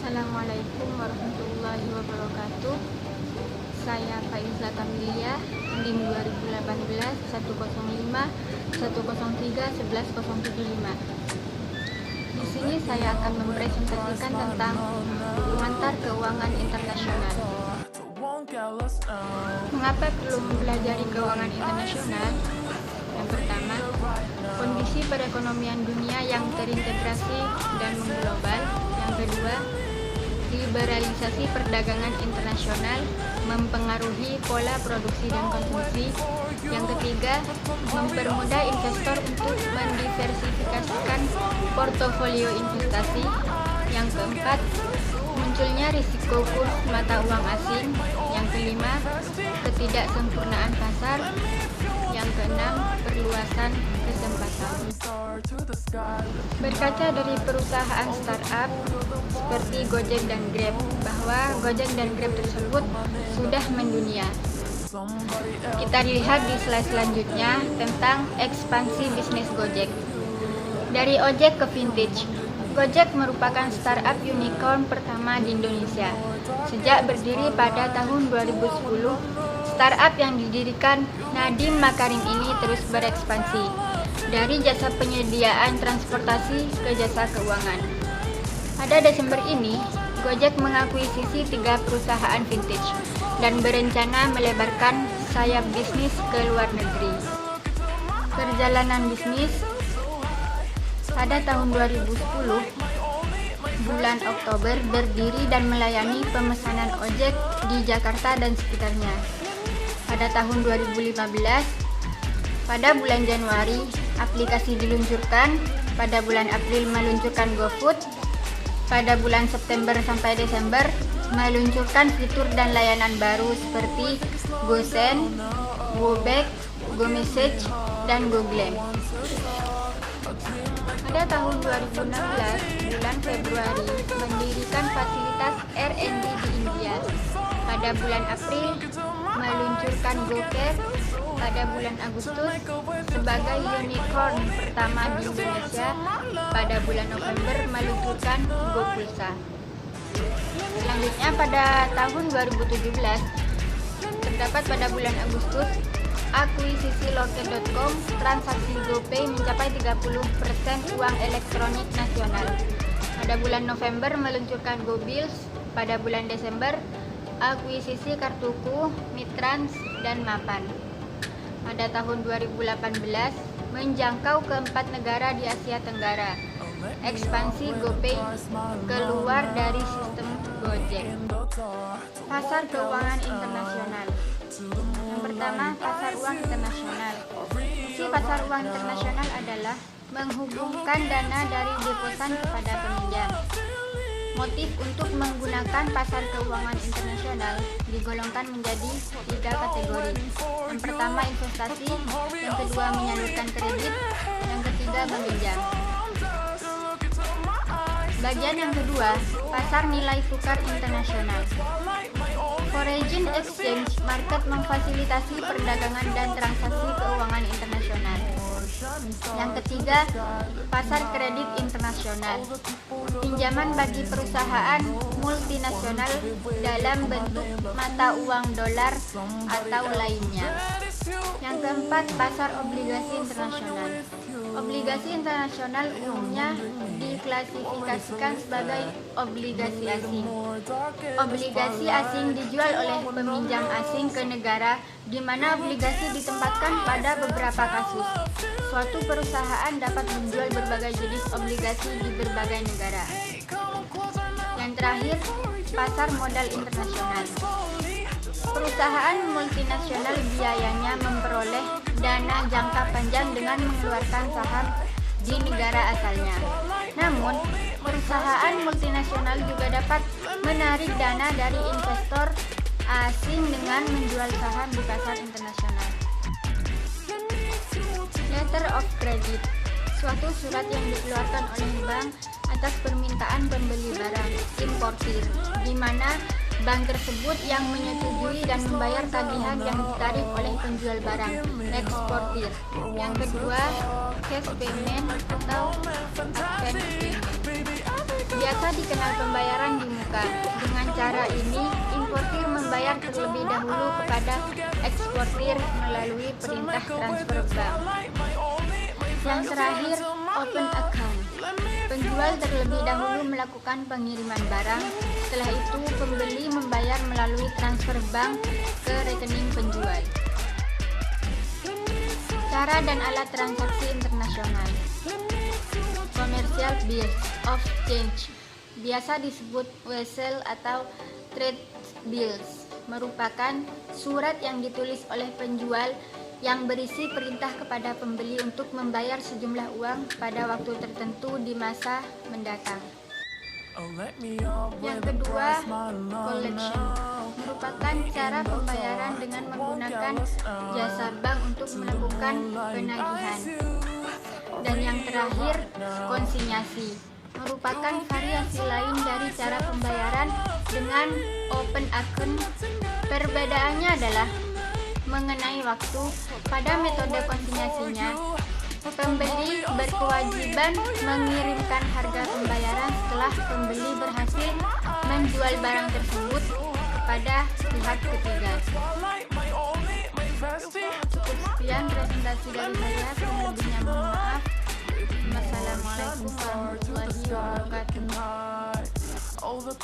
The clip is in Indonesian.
Assalamualaikum warahmatullahi wabarakatuh. Saya Faiza Kamilia, NIM 2018 105 103 11075. Di sini saya akan mempresentasikan tentang pengantar keuangan internasional. Mengapa perlu mempelajari keuangan internasional? Yang pertama, kondisi perekonomian dunia yang terintegrasi dan mengglobal. Yang kedua, liberalisasi perdagangan internasional mempengaruhi pola produksi dan konsumsi. Yang ketiga, mempermudah investor untuk mendiversifikasikan portofolio investasi. Yang keempat, munculnya risiko kurs mata uang asing. Yang kelima, ketidaksempurnaan pasar. Yang keenam, perluasan kesempatan. Berkaca dari perusahaan startup seperti Gojek dan Grab, bahwa Gojek dan Grab tersebut sudah mendunia. Kita lihat di slide selanjutnya tentang ekspansi bisnis Gojek. Dari ojek ke vintage, Gojek merupakan startup unicorn pertama di Indonesia. Sejak berdiri pada tahun 2010, startup yang didirikan Nadiem Makarim ini terus berekspansi dari jasa penyediaan transportasi ke jasa keuangan. Pada Desember ini, Gojek mengakuisisi 3 perusahaan vintage dan berencana melebarkan sayap bisnis ke luar negeri. Perjalanan bisnis pada tahun 2010, bulan Oktober berdiri dan melayani pemesanan ojek di Jakarta dan sekitarnya. Pada tahun 2015, pada bulan Januari, aplikasi diluncurkan. Pada bulan April meluncurkan GoFood. Pada bulan September sampai Desember meluncurkan fitur dan layanan baru seperti GoSend, GoBack, GoMessage, dan GoGlam. Pada tahun 2016, bulan Februari, mendirikan fasilitas R&D di India. Pada bulan April, meluncurkan GoCare. Pada bulan Agustus, sebagai unicorn pertama di Indonesia. Pada bulan November, meluncurkan GoPulsa. Selanjutnya pada tahun 2017, terdapat pada bulan Agustus, akuisisi Loket.com, transaksi GoPay mencapai 30% uang elektronik nasional. Pada bulan November meluncurkan GoBills. Pada bulan Desember, akuisisi Kartuku, Mitrans, dan Mapan. Pada tahun 2018, menjangkau ke 4 negara di Asia Tenggara. Ekspansi GoPay keluar dari sistem Gojek. Pasar keuangan internasional. Yang pertama, pasar uang internasional. Fungsi pasar uang internasional adalah menghubungkan dana dari deposan kepada peminjam. Motif untuk menggunakan pasar keuangan internasional digolongkan menjadi 3 kategori. Yang pertama, investasi. Yang kedua, menyalurkan kredit. Yang ketiga, meminjam. Bagian yang kedua, pasar nilai tukar internasional. Foreign exchange market memfasilitasi perdagangan dan transaksi keuangan internasional. Yang ketiga, pasar kredit internasional. Pinjaman bagi perusahaan multinasional dalam bentuk mata uang dolar atau lainnya. Yang keempat, pasar obligasi internasional. Obligasi internasional umumnya diklasifikasikan sebagai obligasi asing. Obligasi asing dijual oleh peminjam asing ke negara di mana obligasi ditempatkan pada beberapa kasus. Suatu perusahaan dapat menjual berbagai jenis obligasi di berbagai negara. Yang terakhir, pasar modal internasional. Perusahaan multinasional biayanya memperoleh dana jangka panjang dengan mengeluarkan saham di negara asalnya. Namun, perusahaan multinasional juga dapat menarik dana dari investor asing dengan menjual saham di pasar internasional. Letter of credit, suatu surat yang dikeluarkan oleh bank atas permintaan pembeli barang, importir, di mana bank tersebut yang menyetujui dan membayar tagihan yang ditarik oleh penjual barang, eksportir. Yang kedua, cash payment atau advance payment. Biasa dikenal pembayaran di muka. Dengan cara ini, importir membayar terlebih dahulu kepada eksportir melalui perintah transfer bank. Yang terakhir, open account. Penjual terlebih dahulu melakukan pengiriman barang. Setelah itu, pembeli membayar melalui transfer bank ke rekening penjual. Cara dan alat transaksi internasional. Commercial bills of exchange, biasa disebut wesel atau trade bills, merupakan surat yang ditulis oleh penjual yang berisi perintah kepada pembeli untuk membayar sejumlah uang pada waktu tertentu di masa mendatang. Yang kedua, collection, merupakan cara pembayaran dengan menggunakan jasa bank untuk melakukan penagihan. Dan yang terakhir, konsinyasi, merupakan variasi lain dari cara pembayaran dengan open account. Perbedaannya adalah mengenai waktu. Pada metode konsinyasinya, pembeli berkewajiban mengirimkan harga pembayaran setelah pembeli berhasil menjual barang tersebut kepada pihak ketiga. Cukup sekian presentasi dari saya, kurang lebihnya mohon maaf. Wassalamualaikum warahmatullahi wabarakatuh.